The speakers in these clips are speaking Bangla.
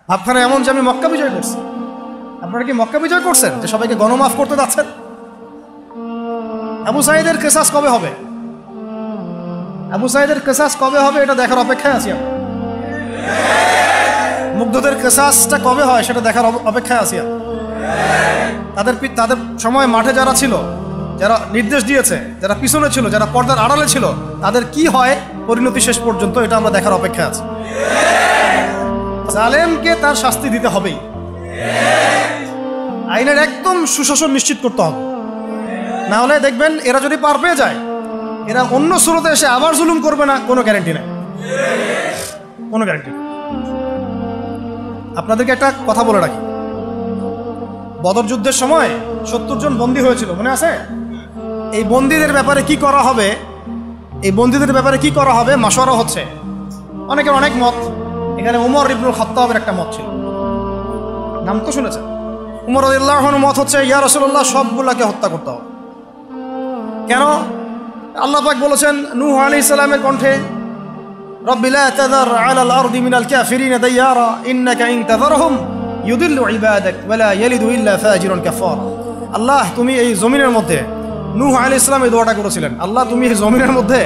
ভাবখানে এমন যে আমি মক্কা বিজয় করছি। আপনারা কি মক্কা বিজয় করছেন যে সবাইকে গণমাফ করতে যাচ্ছেন? আবু সাঈদের কেসাস কবে হবে? আবু সাঈদের কেসাস কবে হবে এটা দেখার অপেক্ষায় আছি আমরা। মুগ্ধদের কেসাসটা কবে হয় সেটা দেখার অপেক্ষায় আছি আমরা। তাদের সময় মাঠে যারা ছিল, যারা নির্দেশ দিয়েছে, যারা পিছনে ছিল, যারা পর্দার আড়ালে ছিল, তাদের কি হয় পরিণতি শেষ পর্যন্ত এটা আমরা দেখার অপেক্ষায় আছি। জালেমকে তার শাস্তি দিতে হবেই, আইনের একদম সুশাসন নিশ্চিত করতে হবে। না হলে দেখবেন এরা যদি পার পেয়ে যায়, এরা অন্য সুরতে এসে আবার জুলুম করবে না, কোনো গ্যারান্টি নেই, কোনো গ্যারান্টি নেই। আপনাদেরকে একটা কথা বলে রাখি, বদর যুদ্ধের সময় 70 জন বন্দী হয়েছিল, মনে আছে? এই বন্দীদের ব্যাপারে কি করা হবে, এই বন্দীদের ব্যাপারে কি করা হবে মাশওয়ারা হচ্ছে। অনেকের অনেক মত। এখানে উমর ইবনুল খাত্তাবের একটা মত ছিল, নাম তো শুনেছেন। উমর রাদিয়াল্লাহু আনহু মত হচ্ছে, ইয়া রাসূলুল্লাহ, সবগুলাকে হত্যা করতে হবে। কেন? আল্লাহ পাক বলেছেন নূহ আলাইহিস সালামের কণ্ঠে, রব্বি লা তাযার আলাল আরদি মিনাল কাফিরিনা দাইয়ারা ইন্নাকা ইন তাযারহুম ইউদিল্লু ইবাদাক ওয়া লা ইয়ালিদু ইল্লা ফাজিরুন কাফার। আল্লাহ, তুমি এই জমিনের মধ্যে, নূহ আলাইহিস সালাম এই দোয়াটা করেছিলেন, আল্লাহ তুমি এই জমিনের মধ্যে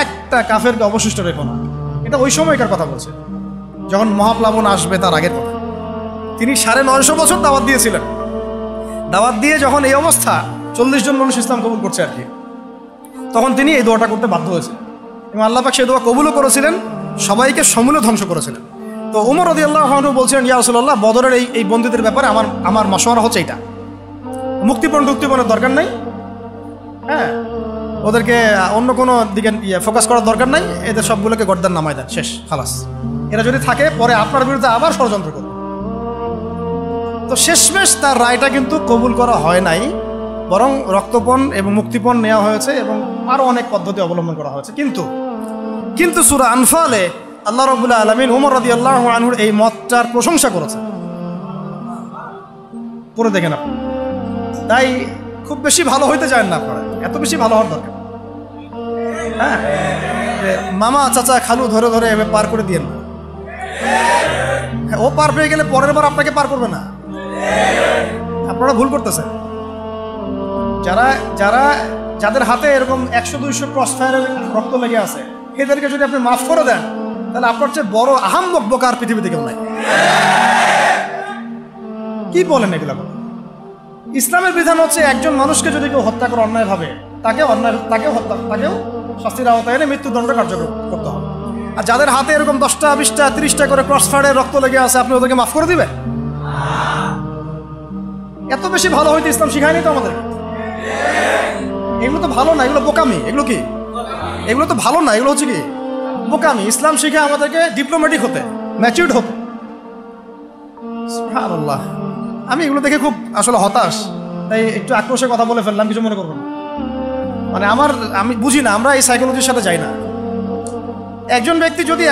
একটা কাফেরকে অবশিষ্ট রেখো না। এটা ওই সময়কার কথা বলছে, যখন মহাপ্লাবন আসবে তার আগের কথা। তিনি 950 বছর দাওয়াত দিয়েছিলেন। দাওয়াত দিয়ে যখন এই অবস্থা, 40 জন মানুষ ইসলাম কবুল করছে আর কি, তখন তিনি এই দোয়াটা করতে বাধ্য হয়েছেন এবং আল্লাহ পাক সেই দোয়া কবুলও করেছিলেন, সবাইকে সমূলে ধ্বংস করেছিলেন। তো উমর রাদিয়াল্লাহু আনহু বলছিলেন, ইয়া রাসূলুল্লাহ, বদরের এই বন্দীদের ব্যাপারে আমার মাশওয়ারা হচ্ছে এটা, মুক্তিপণের দরকার নাই। হ্যাঁ, ওদেরকে অন্য কোনো দিকে ফোকাস করার দরকার নাই, এদের সবগুলোকে গর্দান নামায় দেন, শেষ, খালাস। এরা যদি থাকে পরে আপনার বিরুদ্ধে আবার ষড়যন্ত্র করবে। তো শেষমেশ তার রায়টা কিন্তু কবুল করা হয় নাই, বরং রক্তপণ এবং মুক্তিপণ নেওয়া হয়েছে এবং আরও অনেক পদ্ধতি অবলম্বন করা হয়েছে। কিন্তু সূরা আনফালে আল্লাহ রাব্বুল আলামিন উমর রাদিয়াল্লাহু আনহুর এই মতটার প্রশংসা করেছে, পড়ে দেখেন আপনি। তাই খুব বেশি ভালো হইতে চান না আপনারা, এত বেশি ভালো হওয়ার দরকার। হ্যাঁ, মামা চাচা খালু ধরে ধরে এভাবে পার করে দিয়েন না। ও পার পেয়ে গেলে পরের বার আপনাকে পার করবে না। আপনারা ভুল করতেছেন। যাদের হাতে এরকম 100-200 ক্রস ফায়ারের রক্ত লেগে আছে, এদেরকে যদি আপনি মাফ করে দেন, তাহলে আপনার চেয়ে বড় আহাম্মক বোকা আর পৃথিবীতে কেউ নাই। কি বলেন এগুলা? ইসলামের বিধান হচ্ছে একজন মানুষকে যদি কেউ হত্যা করে অন্যায়ভাবে, তাকেও শাস্তির আওতায় এনে মৃত্যুদণ্ড কার্যকর করতে হবে। আর যাদের হাতে এরকম 10টা 20টা 30টা করে ক্রস ফায়ারের রক্ত লেগে আছে, আপনি ওদেরকে মাফ করে দিবেন? এত বেশি ভালো হইতে ইসলাম শিখায়নি তো আমাদের। এগুলো তো ভালো না, এগুলো বোকামি। এগুলো কি? এগুলো তো ভালো না, এগুলো হচ্ছে কি বোকামি। ইসলাম শিখে আমাদেরকে ডিপ্লোম্যাটিক হতে, ম্যাচিউরড হতে। সুবহানাল্লাহ, আমি এগুলো দেখে খুব আসলে হতাশ, তাই একটু আক্রোশের কথা বলে ফেললাম, কিছু মনে করবেন না। মানে আমি বুঝি না, আমরা এই সাইকোলজির সাথে যাই না। একজন ব্যক্তি যদি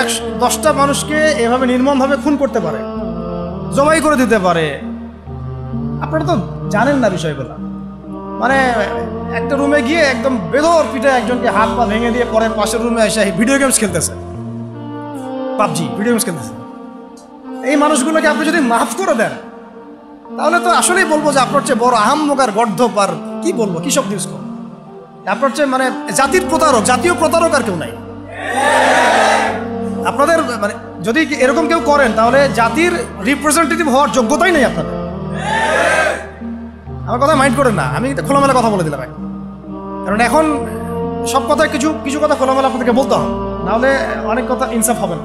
10টা মানুষকে এভাবে নির্মমভাবে খুন করতে পারে, জবাই করে দিতে পারে, আপনারা তো জানেন না বিষয়গুলো। মানে একটা রুমে গিয়ে একদম বেদর পিঠে একজনকে হাত পা ভেঙে দিয়ে পরে পাশের রুমে এসে ভিডিও গেমস খেলতেছে, পাবজি ভিডিও গেমস খেলতেছে। এই মানুষগুলোকে আপনি যদি মাফ করে দেন, তাহলে তো আসলেই বলবো যে আপনার চেয়ে বড় আহাম্মক আর গর্ধপ আর কি বলবো, কি সব ইউজ করবো, আপনার চেয়ে মানে জাতীয় প্রতারক আর কেউ নাই। আপনাদের মানে যদি এরকম কেউ করেন, তাহলে জাতির রিপ্রেজেন্টেটিভ হওয়ার যোগ্যতাই নেই আপনাদের। আমার কথা মাইন্ড করেন না, আমি খোলামেলা কথা বলে দিলাম। কারণ এখন সব কথা কিছু কথা খোলামেলা আপনাদেরকে বলতে হবে, নাহলে অনেক কথা ইনসাফ হবে না।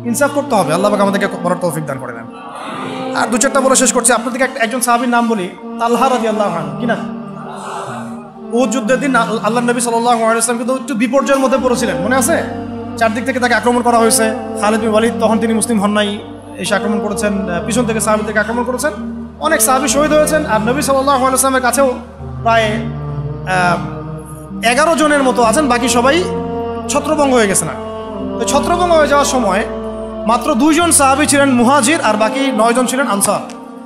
ইনসাফ করতে হবে। আল্লাহ পাক আমাদেরকে বড় তৌফিক দান করে দেন। আর 2-4টা বলে শেষ করছি। আপনাদেরকে একজন সাহাবীর নাম বলি, তালহা রাদিয়াল্লাহু আনহু। কি নাম? উহুদ যুদ্ধের দিন আল্লাহ নবী সাল্লাল্লাহু আলাইহি ওয়াসাল্লাম কিন্তু একটু বিপর্যয়ের মধ্যে পড়েছিলেন, মনে আছে? চারদিক থেকে তাকে আক্রমণ করা হয়েছে। খালিদ বিন ওয়ালিদ তখন তিনি মুসলিম হন নাই, এসে আক্রমণ করেছেন, পিছন থেকে সাহাবীদেরকে আক্রমণ করেছেন, অনেক সাহাবী শহীদ হয়েছেন। আর নবী সাল্লাল্লাহু আলাইহি ওয়াসাল্লামের কাছেও প্রায় 11 জনের মতো আছেন, বাকি সবাই ছত্রভঙ্গ হয়ে গেছে না। তো ছত্রভঙ্গ হয়ে যাওয়ার সময় মাত্র 2 জন সাহাবী ছিলেন মুহাজির, আর বাকি 9 জন ছিলেন আনসার।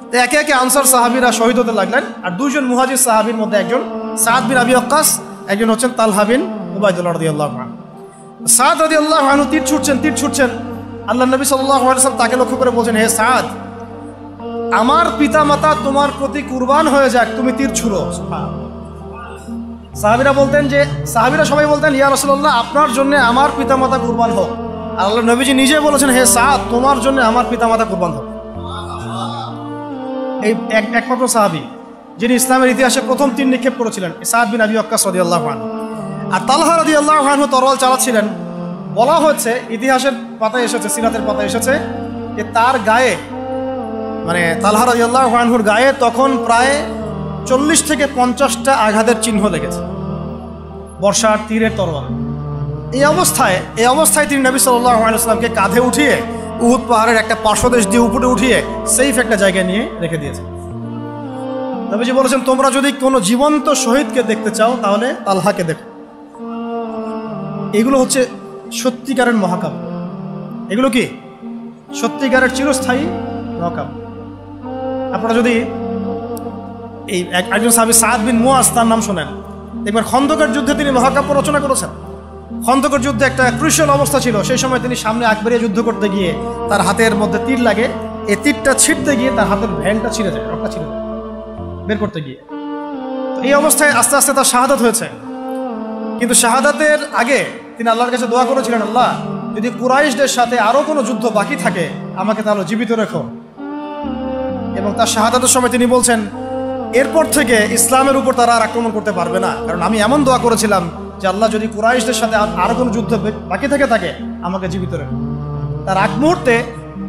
তো একে একে আনসার সাহাবীরা শহীদ হতে লাগলেন, আর 2 জন মুহাজির সাহাবীর মধ্যে একজন সাদ বিন আবি ওয়াক্কাস, একজন হচ্ছেন তালহা বিন উবাইদুল্লাহ রাদিয়াল্লাহু আনহু। সাদ রাদিয়াল্লাহু আনহু তীর ছুটছেন, আল্লাহ নবী সাল্লাল্লাহু আলাইহি ওয়াসাল্লাম তাকে লক্ষ্য করে বলছেন, হে সাদ, আমার পিতামাতা তোমার প্রতি কুরবান হয়ে যাক, তুমি তীর ছুঁড়ো। সাহাবীরা সবাই বলতেন, ইয়া রাসূলুল্লাহ, আপনার জন্য আমার পিতামাতা কুরবান হোক। আর আল্লাহ নবীজি নিজে বলেছেন, হে সাদ, তোমার জন্য আমার পিতামাতা কুরবান হোক। এই একমাত্র সাহাবী যিনি ইসলামের ইতিহাসে প্রথম তীর নিক্ষেপ করেছিলেন, সাদ বিন আবি ওয়াক্কাস রাদিয়াল্লাহু আনহু। আর তালহা রাদিয়াল্লাহু আনহু তরোয়াল চালাচ্ছিলেন। বলা হচ্ছে, ইতিহাসের পাতায় এসেছে, সিরাতের পাতায় এসেছে যে তার গায়ে, মানে তালহা রাদিয়াল্লাহু আনহুর গায়ে তখন প্রায় 40 থেকে 50টা আঘাতের চিহ্ন লেগেছে বর্ষার তীরের তরোয়াল। এই অবস্থায় তিনি নবী সাল্লাল্লাহু আলাইহি ওয়াসাল্লামকে কাঁধে উঠিয়ে উহুদ পাহাড়ের একটা পার্শ্বদেশ দিয়ে উপরে উঠিয়ে সেফ একটা জায়গায় নিয়ে রেখে দিয়েছে। নবীজি বলেছেন, তোমরা যদি কোনো জীবন্ত শহীদকে দেখতে চাও তাহলে তালহাকে দেখো। এগুলো হচ্ছে সত্যিকারের মহাকাব্য। এগুলো কি সত্যিকারের চিরস্থায়ী মহাকাব্য। আপনারা যদি এই একজন সাহাবী সাদ বিন মুআজ, তার নাম শোনেন, দেখবেন খন্দকের যুদ্ধে তিনি মহাকাব্য রচনা করেছেন। খন্দকের যুদ্ধে একটা ক্রুশিয়াল অবস্থা ছিল। সেই সময় তিনি সামনে আকবরিয়া যুদ্ধ করতে গিয়ে তার হাতের মধ্যে তীর লাগে। এই তীরটা ছিঁড়তে গিয়ে তার হাতের ভ্যানটা ছিঁড়ে যায়, রক্তটা ছিঁড়ে যায় বের করতে গিয়ে। এই অবস্থায় আস্তে আস্তে তার শাহাদাত হয়েছে। কিন্তু শাহাদাতের আগে তিনি আল্লাহর কাছে দোয়া করেছিলেন, আল্লাহ, যদি কুরাইশদের সাথে আরো কোনো যুদ্ধ বাকি থাকে আমাকে তাহলে জীবিত রেখো। এবং তার শাহাদাতের সময় তিনি বলছেন, এরপর থেকে ইসলামের উপর তারা আর আক্রমণ করতে পারবে না, কারণ আমি এমন দোয়া করেছিলাম যে আল্লাহ, যদি কুরাইশদের সাথে আরো কোনো যুদ্ধ বাকি থাকে আমাকে জীবিত রেখো। তার আগ মুহূর্তে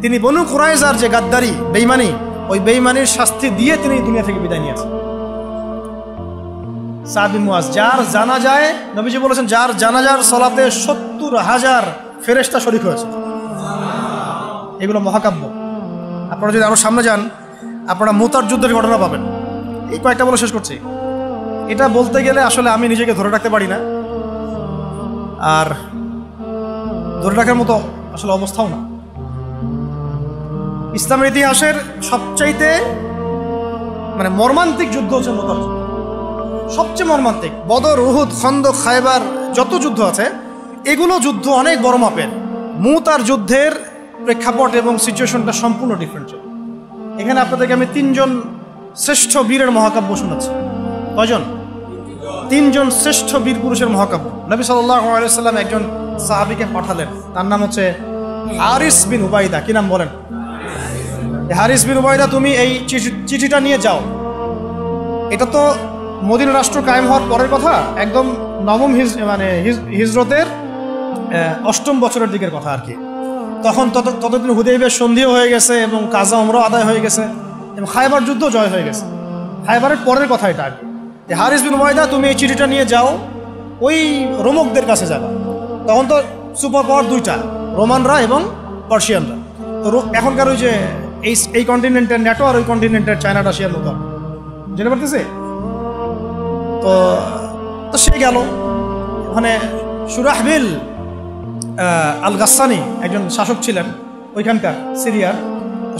তিনি বনু কুরাইজার যে গাদ্দারি, বেঈমানি, ওই বেঈমানির শাস্তি দিয়ে তিনি দুনিয়া থেকে বিদায় নিয়েছেন। সাদ বিন মুআজ, যার জানাজায় নবীজি বলেছেন, যার জানাজার সালাতে 70,000 ফেরেশতা শরীক হয়েছে। এগুলো মহাকাব্য। আপনারা যদি আরো সামনে যান, আপনারা মুতার যুদ্ধের ঘটনা পাবেন। এই কয়েকটা বলে শেষ করছি। এটা বলতে গেলে আসলে আমি নিজেকে ধরে রাখতে পারি না, আর ধরে রাখার মতো আসলে অবস্থাও না। ইসলামের ইতিহাসের সবচাইতে মানে মর্মান্তিক যুদ্ধ হচ্ছে মুতার যুদ্ধ। সবচেয়ে মর্মান্তিক। বদর, উহুদ, খন্দক, খায়বার যত যুদ্ধ আছে, এগুলো যুদ্ধ অনেক বড় মাপের। মুতার যুদ্ধের প্রেক্ষাপট এবং সিচুয়েশনটা সম্পূর্ণ ডিফারেন্ট। এখানে আপনাদেরকে আমি 3 জন শ্রেষ্ঠ বীরের মহাকাব্য শোনাচ্ছি। কয়জন? 3 জন শ্রেষ্ঠ বীর পুরুষের মহাকাব্য। নবী সাল্লাল্লাহু আলাইহি ওয়াসাল্লাম একজন সাহাবীকে পাঠালেন, তার নাম হচ্ছে হারিস বিন উবাইদা। কি নাম বলেন? হারিস বিন উবাইদা, তুমি এই চিঠিটা নিয়ে যাও। এটা তো মদিনা রাষ্ট্র কায়েম হওয়ার পরের কথা, একদম নবম হিজরতের 8ম বছরের দিকের কথা আর কি। তখন ততদিন হুদাইবিয়ার সন্ধিও হয়ে গেছে এবং কাজা উমরা আদায় হয়ে গেছে এবং খায়বার যুদ্ধ জয় হয়ে গেছে। খায়বারের পরের কথা এটা আর কি। হারিস বিন উবাইদা, তুমি এই চিঠিটা নিয়ে যাও, ওই রোমকদের কাছে যাবা। তখন তো সুপার পাওয়ার 2টা, রোমানরা এবং পার্সিয়ানরা। তো এখনকার ওই যে এই কন্টিনেন্টের ন্যাটো আর ওই কন্টিনেন্টের চায়না রাশিয়ার মতো, জেনে পারতেছে। তো সে গেল ওখানে। সুরাহবিল আল গাসসানি একজন শাসক ছিলেন ওইখানকার সিরিয়ার।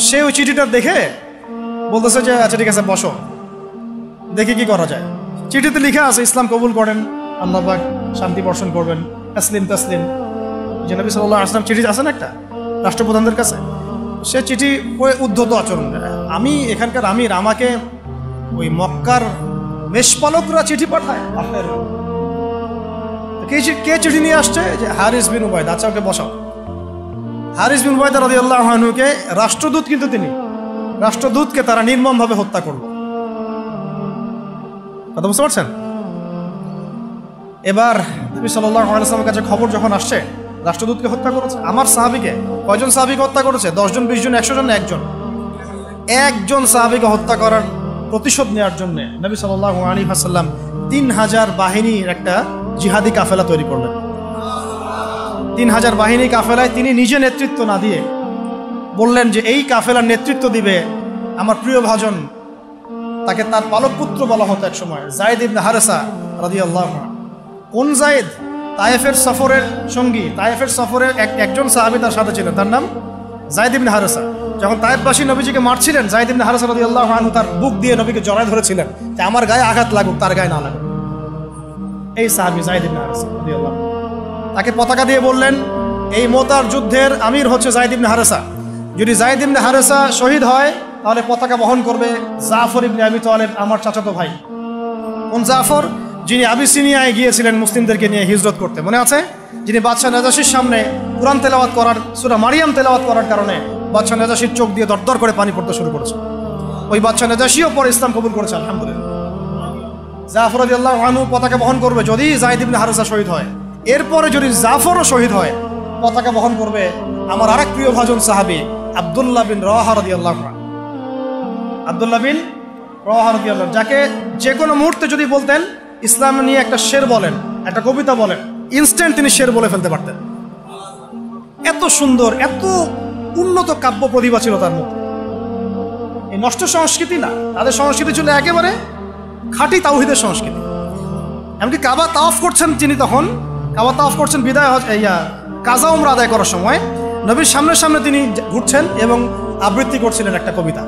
সে ওই চিঠিটা দেখে বলতেছে যে, আচ্ছা ঠিক আছে, বসো, দেখি কি করা যায়। চিঠিতে লেখা আছে, ইসলাম কবুল করেন, আল্লাহ পাক শান্তি বর্ষণ করবেন, তাসলিম তাসলিম। যে নবী সাল্লাল্লাহু আলাইহি ওয়াসাল্লাম চিঠি আছে না একটা রাষ্ট্রপ্রধানদের কাছে, সে চিঠি ওই উদ্ধত আচরণ, আমি এখানকার আমির, আমাকে ওই মক্কার মেষপালকরা চিঠি পাঠায়। কে চিঠি নিয়ে আসছে? যে হারিস বিন উবাইদা। আচ্ছা, ওকে বসাও। হারিস বিন উবাইদা রাদিয়াল্লাহু আনহুকে রাষ্ট্রদূত, কিন্তু তিনি রাষ্ট্রদূতকে তারা নির্মমভাবে হত্যা করল। কথা বুঝতে পারছেন? এবার নবী সাল্লাল্লাহু আলাইহি ওয়াসাল্লামের কাছে খবর যখন আসছে রাষ্ট্রদূতকে হত্যা করেছে, আমার সাহাবীকে, কয়জন সাহাবীকে হত্যা করেছে? 10 জন, 20 জন, 100 জন? একজন সাহাবীকে হত্যা করার প্রতিশোধ নেওয়ার জন্য নবী সাল্লাল্লাহু আলাইহি ওয়াসাল্লাম 3000 বাহিনীর একটা জিহাদি কাফেলা তৈরি করলেন। 3000 বাহিনী কাফেলায় তিনি নিজে নেতৃত্ব না দিয়ে বললেন যে এই কাফেলার নেতৃত্ব দিবে আমার প্রিয় ভাজন, তাকে তার পালক পুত্র বলা হতো এক সময়, যায়েদ ইবনে হারেসা রাদিয়াল্লাহু আনহু। কোন যায়েদ? তায়েফের সফরের সঙ্গী, তায়েফের সফরের একজন সাহাবী তার সাথে ছিলেন, তার নাম যায়েদ ইবনে হারেসা। যখন তায়েফবাসী নবীজিকে মারছিলেন, যায়েদ ইবনে হারেসা রাদিয়াল্লাহু আনহু তার বুক দিয়ে নবীকে জড়ায় ধরেছিলেন যে আমার গায়ে আঘাত লাগুক, তার গায়ে না লাগুক। এই সাহাবী যায়েদ ইবনে হারেসা রাদিয়াল্লাহু আনহু তাকে পতাকা দিয়ে বললেন, এই মোতার যুদ্ধের আমির হচ্ছে যায়েদ ইবনে হারেসা। যদি যায়েদ ইবনে হারেসা শহীদ হয় তাহলে পতাকা বহন করবে জাফর ইবনে আবি তালেব, আমার চাচাতো ভাই। কোন জাফর? যিনি আবিসিনিয়ায় গিয়েছিলেন মুসলিমদেরকে নিয়ে হিজরত করতে, মনে আছে? যিনি বাদশাহ নাজাশির সামনে কুরআন তেলাওয়াত করার, সূরা মারিয়াম তেলাওয়াত করার কারণে বাদশাহ নাজাশির চোখ দিয়ে দরদর করে পানি পড়তে শুরু করেছে। ওই বাদশাহ নাজাশিও পরে ইসলাম কবুল করেছে, আলহামদুলিল্লাহ। জাফর রাদিয়াল্লাহু আনহু পতাকা বহন করবে যদি যায়েদ ইবনে হারেসা শহীদ হয়। এরপরে যদি জাফরও শহীদ হয়, পতাকা বহন করবে আমার আরেক প্রিয় ভাজন সাহাবী আব্দুল্লাহ বিন রাওয়াহা রাদিয়াল্লাহু আনহু। আব্দুল্লাহ বিন রাওয়াহা রাদিয়াল্লাহু, যাকে যে কোনো মুহূর্তে যদি বলতেন ইসলাম নিয়ে একটা শের বলেন, একটা কবিতা বলেন, ইনস্ট্যান্ট তিনি শের বলে ফেলতে পারতেন। এত সুন্দর, এত উন্নত কাব্য প্রতিভা ছিল তার মধ্যে। এই নষ্ট সংস্কৃতি না, তাদের সংস্কৃতি ছিল একেবারে খাঁটি তাওহীদের সংস্কৃতি। এমনকি কাবা তাওয়াফ করছেন তিনি, তখন কাবা তাওয়াফ করছেন বিদায় কাজা উমরা আদায় করার সময় নবীর সামনে সামনে তিনি ঘুরছেন এবং আবৃত্তি করছিলেন একটা কবিতা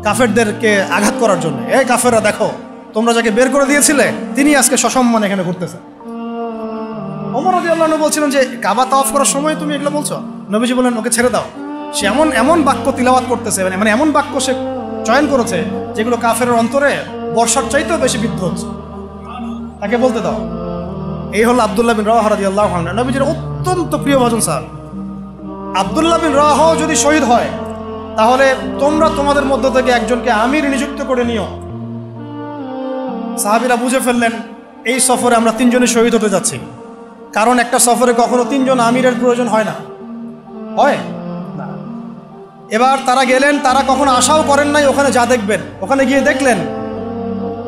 কাফেরদেরকে আঘাত করার জন্য। এই কাফেররা দেখো, তোমরা যাকে বের করে দিয়েছিলে তিনি আজকে সসম্মানে এখানে ঘুরতেছে। ওমর রাদিয়াল্লাহু আনহু বলছিলেন যে কাবা তাওয়াফ করার সময় তুমি এগুলো বলছো? নবীজি বললেন ওকে ছেড়ে দাও, সে এমন এমন বাক্য তিলাওয়াত করতেছে, মানে এমন বাক্য সে চয়ন করেছে যেগুলো কাফের অন্তরে বর্ষার চাইতেও বেশি বিদ্ধ হচ্ছে, তাকে বলতে দাও। এই হলো আব্দুল্লাহ বিন রাওয়াহা রাদিয়াল্লাহু আনহু, নবীজির অত্যন্ত প্রিয় ভাজন সাহাবী। আব্দুল্লাহ বিন রাওয়াহা যদি শহীদ হয় তাহলে তোমরা তোমাদের মধ্য থেকে একজনকে আমির নিযুক্ত করে নিও। সাহাবীরা বুঝে ফেললেন এই সফরে আমরা তিনজনই শহীদ হতে যাচ্ছি, কারণ একটা সফরে কখনো তিনজন আমিরের প্রয়োজন হয় না, হয় না। এবার তারা গেলেন, তারা কখনো আশাও করেন নাই ওখানে যা দেখবেন। ওখানে গিয়ে দেখলেন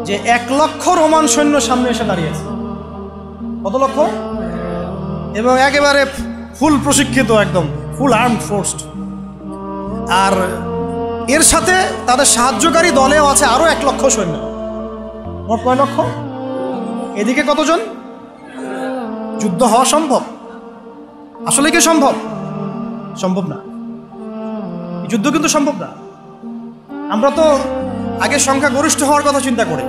যে 1,00,000 রোমান সৈন্য সামনে এসে দাঁড়িয়েছে। কত লক্ষ? এবং একেবারে ফুল প্রশিক্ষিত, একদম ফুল আর্মড ফোর্সড। আর এর সাথে তাদের সাহায্যকারী দলেও আছে আরো 1,00,000 সৈন্য। মোট কয় লক্ষ? এদিকে কতজন? যুদ্ধ হওয়া সম্ভব? আসলে কি সম্ভব? সম্ভব না। যুদ্ধ কিন্তু সম্ভব না। আমরা তো আগে সংখ্যাগরিষ্ঠ হওয়ার কথা চিন্তা করি।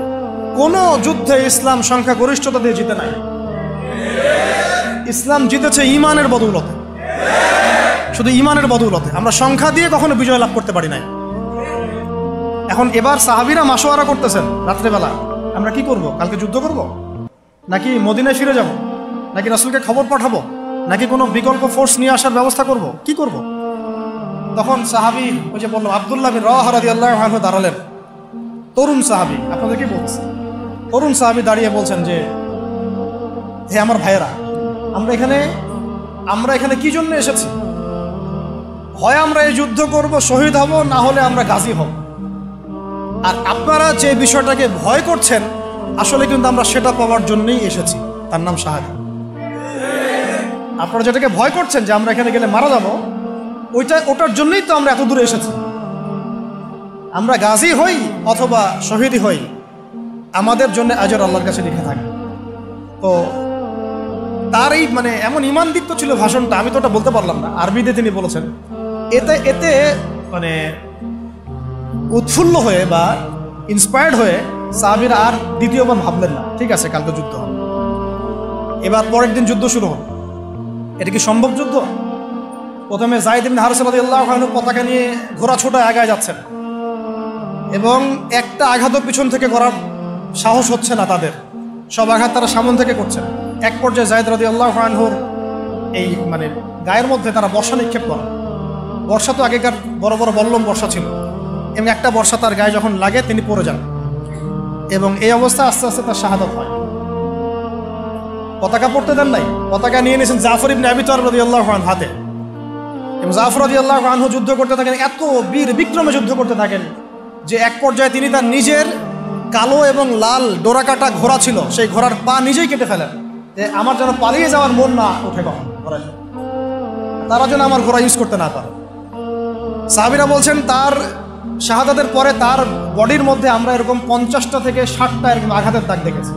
কোন যুদ্ধে ইসলাম সংখ্যাগরিষ্ঠতা দিয়ে জিতে নাই। ইসলাম জিতেছে ইমানের বদৌলতে, শুধু ইমানের বদৌলতে। আমরা সংখ্যা দিয়ে কখনো বিজয় লাভ করতে পারি নাই। এখন এবার সাহাবীরা মাশওয়ারা করতেছেন রাত্রেবেলা, আমরা কি করব? কালকে যুদ্ধ করব, নাকি মদিনায় ফিরে যাব, নাকি রাসূলকে খবর পাঠাবো, নাকি কোনো বিকল্প ফোর্স নিয়ে আসার ব্যবস্থা করব, কি করব? তখন সাহাবী ওই যে বললো আব্দুল্লাহ বিন রাওয়াহা রাদিয়াল্লাহু আনহু দাঁড়ালেন। তরুণ সাহাবী, আপনাদের কি বলছে? তরুণ সাহাবী দাঁড়িয়ে বলছেন যে হে আমার ভাইয়েরা, আমরা এখানে কি জন্য এসেছি? হয় আমরা এই যুদ্ধ করব, শহীদ হব, না হলে আমরা গাজী হব। আর আপনারা যে বিষয়টাকে ভয় করছেন আসলে কিন্তু আমরা সেটা পাওয়ার জন্যই এসেছি, তার নাম শাহাদাত। আপনারা যেটাকে ভয় করছেন যে আমরা এখানে গেলে মারা যাব, ওটার জন্যই তো আমরা এত দূরে এসেছি। আমরা গাজী হই অথবা শহীদই হই, আমাদের জন্য আজর আল্লাহর কাছে লিখে থাকে। তো তার এই মানে এমন ঈমানদীপ্ত ছিল ভাষণটা, আমি তো ওটা বলতে পারলাম না, আরবিতে তিনি বলেছেন। এতে মানে উৎফুল্ল হয়ে বা ইন্সপায়ার্ড হয়ে সাহাবীরা আর দ্বিতীয়বার ভাবলেন না, ঠিক আছে কালকে যুদ্ধ হবে। এবার পরের দিন যুদ্ধ শুরু হল। এটা কি সম্ভব যুদ্ধ? প্রথমে যায়েদ ইবনে হারেসা রাদিয়াল্লাহু আনহু পতাকা নিয়ে ঘোড়া ছোটায় আগায় যাচ্ছেন এবং একটা আঘাতও পিছন থেকে করার সাহস হচ্ছে না তাদের, সব আঘাত তারা সামন থেকে করছেন। এক পর্যায়ে যায়েদ রাদিয়াল্লাহু আনহুর এই মানে গায়ের মধ্যে তারা বর্ষা নিক্ষেপ করে। বর্ষা তো আগেকার বড় বড় বল্লম বর্ষা ছিল, এবং একটা বর্ষা তার গায়ে যখন লাগে তিনি পড়ে যান, এবং এই অবস্থা আস্তে আস্তে তার শাহাদাত হয়। পতাকা পড়তে দেন নাই, পতাকা নিয়ে নিয়েছেন জাফর ইবনে আবি তালেব রাদিয়াল্লাহু আনহু হাতে, এবং জাফর রাদিয়াল্লাহু আনহু যুদ্ধ করতে থাকেন, এত বীর বিক্রমে যুদ্ধ করতে থাকেন যে এক পর্যায়ে তিনি তার নিজের কালো এবং লাল ডোরাকাটা ঘোড়া ছিল, সেই ঘোড়ার পা নিজেই কেটে ফেলেন যে আমার যেন পালিয়ে যাওয়ার মন না ওঠে, কখন ঘোড়া তারা যেন আমার ঘোড়া ইউজ করতে না পারে। সাহাবীরা বলছেন তার শাহাদাতের পরে তার বডির মধ্যে আমরা এরকম 50টা থেকে 60টা এরকম আঘাতের দাগ দেখেছি।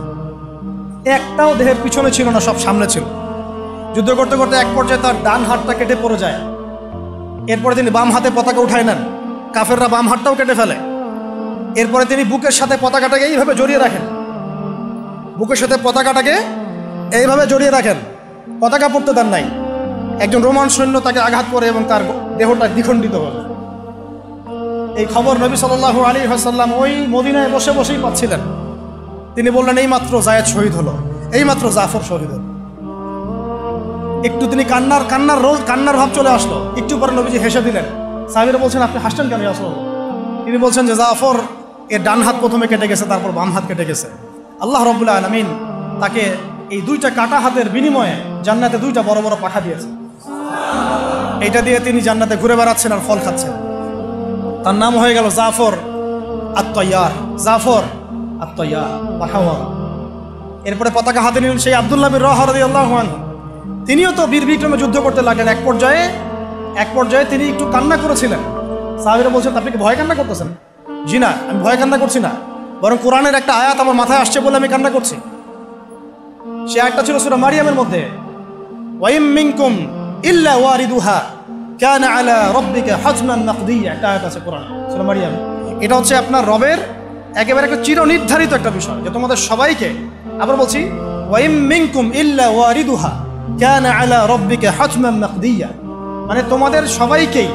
একটাও দেহের পিছনে ছিল না, সব সামনে ছিল। যুদ্ধ করতে করতে এক পর্যায়ে তার ডান হাতটা কেটে পড়ে যায়। এরপরে তিনি বাম হাতে পতাকা উঠায় নেন, কাফেররা বাম হাতটাও কেটে ফেলে। এরপরে তিনি বুকের সাথে পতাকাটাকে এইভাবে জড়িয়ে রাখেন, বুকের সাথে পতাকাটাকে এইভাবে জড়িয়ে রাখেন, পতাকা পড়তে দেন নাই। একজন রোমান সৈন্য তাকে আঘাত করে এবং তার দেহটা দ্বিখণ্ডিত হল। এই খবর নবী সাল্লাল্লাহু আলাইহি ওয়াসাল্লাম ওই মদিনায় বসে বসেই পাচ্ছিলেন। তিনি বললেন, এইমাত্র জায়েদ শহীদ হলো, এইমাত্র জাফর শহীদ হলো। একটু তিনি কান্নার ভাব চলে আসলো। একটু পরে নবীজি হেসে দিলেন। সাহাবীরা বলছেন, আপনি হাসছেন কেন ইয়া রাসূলুল্লাহ? তিনি বলছেন যে জাফর এর ডান হাত প্রথমে কেটে গেছে, তারপর বাম হাত কেটে গেছে। আল্লাহ রাব্বুল আলামিন তাকে এই দুইটা কাটা হাতের বিনিময়ে জান্নাতে দুইটা বড় বড় পাখা দিয়েছে। এইটা দিয়ে তিনি জান্নাতে ঘুরে বেড়াচ্ছেন আর ফল খাচ্ছেন। তার নাম হয়ে গেল জাফর আত-তাইয়ার, জাফর আত-তাইয়ার, পাখাওয়ালা। এরপরে পতাকা হাতে নিলেন সেই আব্দুল্লাহ বিন রাওহা রাদিয়াল্লাহু আনহু। তিনিও তো বীর বিক্রমে যুদ্ধ করতে লাগলেন। এক পর্যায়ে তিনি একটু কান্না করেছিলেন। সাহাবীরা বলছেন, আপনি কি ভয় কান্না করতেছেন? জি না, আমি ভয় কান্না করছি না, বরং কোরআনের একটা আয়াত আমার মাথায় আসছে বলে আমি কান্না করছি। সে আয়াতটা ছিল সূরা মারিয়ামের মধ্যে, ওয়াইম মিনকুম ইল্লা ওয়ারিদুহা কানা আলা রাব্বিকা হাতমান মাকদিয়া। একটা আয়াত আছে কোরআন সূরা মারিয়াম। এটা হচ্ছে আপনার রবের একেবারে একটা চিরনির্ধারিত একটা বিষয় যে তোমাদের সবাইকে, আবার বলছি, ওয়াইম মিনকুম ইল্লা ওয়ারিদুহা কানা আলা রাব্বিকা হাতমান মাকদিয়া, মানে তোমাদের সবাইকেই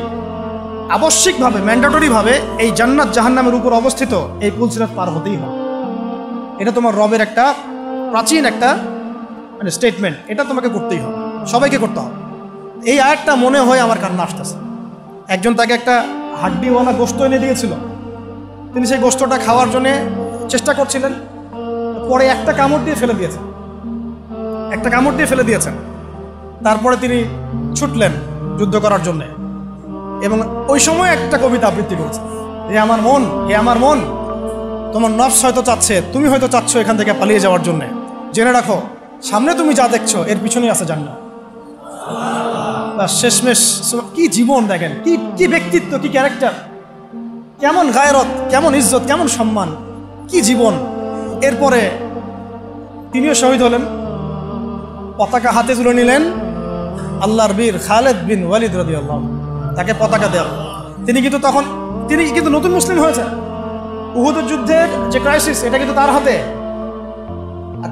আবশ্যিকভাবে, ম্যান্ডেটরিভাবে এই জান্নাত জাহান্নামের উপর অবস্থিত এই পুলসিরাত পার হতেই হবে। এটা তোমার রবের একটা প্রাচীন একটা মানে স্টেটমেন্ট, এটা তোমাকে করতেই হবে, সবাইকে করতে হবে। এই আয়াতটা মনে হয় আমার কান্না আসতেছে। একজন তাকে একটা হাড্ডিওয়ালা গোশত এনে দিয়েছিল, তিনি সেই গোশতটা খাওয়ার জন্যে চেষ্টা করছিলেন, পরে একটা কামড় দিয়ে ফেলে দিয়েছেন। তারপরে তিনি ছুটলেন যুদ্ধ করার জন্যে এবং ওই সময় একটা কবিতা আবৃত্তি করেছে, হে আমার মন, তোমার নফস হয়তো চাচ্ছে, তুমি হয়তো চাচ্ছ এখান থেকে পালিয়ে যাওয়ার জন্য, জেনে রাখো সামনে তুমি যা দেখছো এর পিছনেই আছে জান্নাত। শেষমেশ কি জীবন দেখেন, কি ব্যক্তিত্ব, কি ক্যারেক্টার, কেমন গায়রত, কেমন ইজ্জত, কেমন সম্মান, কি জীবন। এরপরে তিনিও শহীদ হলেন। পতাকা হাতে তুলে নিলেন আল্লাহর বীর খালেদ বিন ওয়ালিদ রাদিয়াল্লাহু আনহু, তাকে পতাকা দেওয়া। তিনি কিন্তু নতুন মুসলিম হয়েছে। উহুদের যুদ্ধের যে ক্রাইসিস, এটা কিন্তু তার হাতে।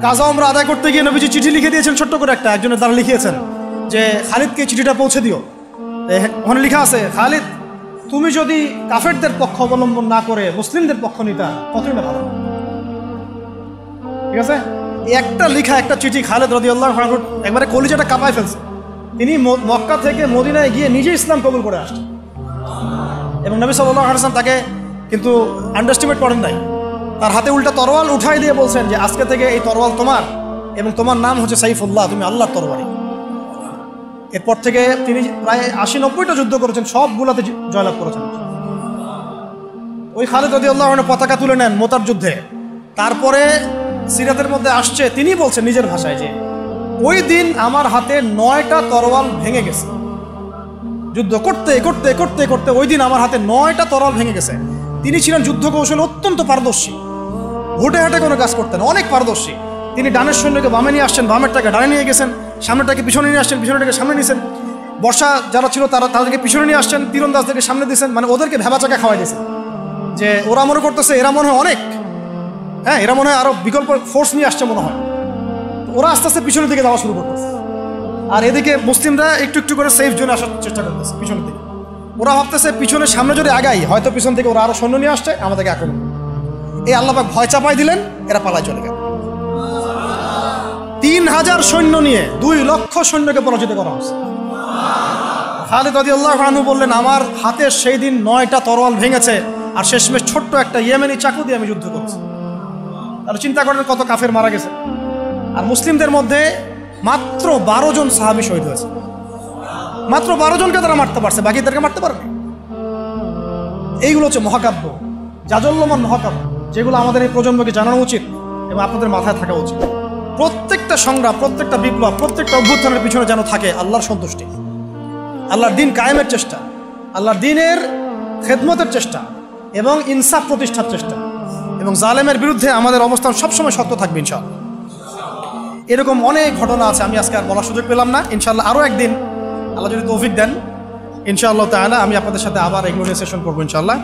কাজা উমরা আদায় করতে গিয়ে নবীজি চিঠি লিখে দিয়েছেন, ছোট্ট করে একজনের দ্বারা লিখিয়েছেন যে খালিদকে চিঠিটা পৌঁছে দিও। ওখানে লেখা আছে, খালিদ তুমি যদি কাফেরদের পক্ষ অবলম্বন না করে মুসলিমদের পক্ষ নিতা কতই না ভালো। ঠিক আছে, একটা লেখা একটা চিঠি খালিদ রাদিয়াল্লাহু আনহু একবারে কলিজাটা কাঁপায় ফেলছে। তিনি মক্কা থেকে মদিনায় গিয়ে নিজে ইসলাম কবুল করে আসছেন এবং নবী সাল্লাল্লাহু আলাইহি ওয়াসাল্লাম তাকে কিন্তু আন্ডারস্টিমেট করেন নাই। তার হাতে উল্টা তরোয়াল উঠাই দিয়ে বলছেন যে আজকে থেকে এই তরোয়াল তোমার এবং তোমার নাম হচ্ছে সাইফুল্লাহ, তুমি আল্লাহর তরবারি। এরপর থেকে তিনি প্রায় ৮০-৯০টা যুদ্ধ করেছেন, সবগুলোতে জয়লাভ করেছেন। ওই খালিদ রাদিয়াল্লাহু আনহু পতাকা তুলে নেন মোতার যুদ্ধে। তারপরে সিরাতের মধ্যে আসছে, তিনি বলছেন নিজের ভাষায় যে ওই দিন আমার হাতে ৯টা তরোয়াল ভেঙে গেছে। যুদ্ধ করতে করতে করতে করতে ওই দিন আমার হাতে 9টা তরোয়াল ভেঙে গেছে। তিনি ছিলেন যুদ্ধ কৌশলে অত্যন্ত পারদর্শী, হুটে হাটে কোনো কাজ করতেন, অনেক পারদর্শী। তিনি ডানের সৈন্যকে বামে নিয়ে আসছেন, বামেরটাকে ডানে নিয়ে গেছেন, সামনেটাকে পিছনে নিয়ে আসছেন, পিছনেটাকে সামনে নিয়েছেন। বর্ষা যারা ছিল তাদেরকে পিছনে নিয়ে আসছেন, তীরন্দাজদেরকে সামনে দিয়েছেন, মানে ওদেরকে ভেবাচাকা খাওয়াই দিয়েছেন যে ওরা মনে করতেছে এরা মনে হয় অনেক, হ্যাঁ এরা মনে হয় আরো বিকল্প ফোর্স নিয়ে আসছে মনে হয়। ওরা আস্তে আস্তে পিছনের দিকে যাওয়া শুরু করতেছে, আর এদিকে মুসলিমরা একটু একটু করে সেফ জোনে আসার চেষ্টা করতেছে পিছনের দিকে। ওরা ভাবতেছে পিছনে সামনে যদি আগাই হয়তো পিছন থেকে ওরা আরো সৈন্য নিয়ে আসছে, আমাদেরকে আক্রমণ। এই আল্লাহ পাক ভয় চাপাই দিলেন, এরা পালায় চলে গেল। ৩,০০০ সৈন্য নিয়ে ২ লক্ষ সৈন্যকে পরাজিত করা হচ্ছে। খালিদ রাদিয়াল্লাহু আনহু বললেন, আমার হাতে সেই দিন ৯টা তরোয়াল ভেঙেছে, আর শেষমেশ ছোট্ট একটা ইয়েমেনি চাকু দিয়ে আমি যুদ্ধ করছি। তাহলে চিন্তা করেন কত কাফের মারা গেছে। আর মুসলিমদের মধ্যে মাত্র ১২ জন সাহাবী শহীদ হয়েছে। মাত্র ১২ জনকে তারা মারতে পারছে, বাকিদেরকে মারতে পারবে। এইগুলো হচ্ছে মহাকাব্য, জাজল্যমান মহাকাব্য, যেগুলো আমাদের এই প্রজন্মকে জানানো উচিত এবং আপনাদের মাথায় থাকা উচিত। প্রত্যেকটা সংগ্রাম, প্রত্যেকটা বিপ্লব, প্রত্যেকটা অভ্যুত্থানের পিছনে যেন থাকে আল্লাহর সন্তুষ্টি, আল্লাহর দিন কায়েমের চেষ্টা, আল্লাহর দিনের খেদমতের চেষ্টা এবং ইনসাফ প্রতিষ্ঠার চেষ্টা, এবং জালেমের বিরুদ্ধে আমাদের অবস্থান সবসময় শক্ত থাকবে ইনশাআল্লাহ। এরকম অনেক ঘটনা আছে, আমি আজকে আর বলার সুযোগ পেলাম না। ইনশাআল্লাহ আরও একদিন আল্লাহ যদি তৌফিক দেন ইনশাআল্লাহ তাআলা আমি আপনাদের সাথে আবার এগুলো নিয়ে সেশন করবো ইনশাআল্লাহ।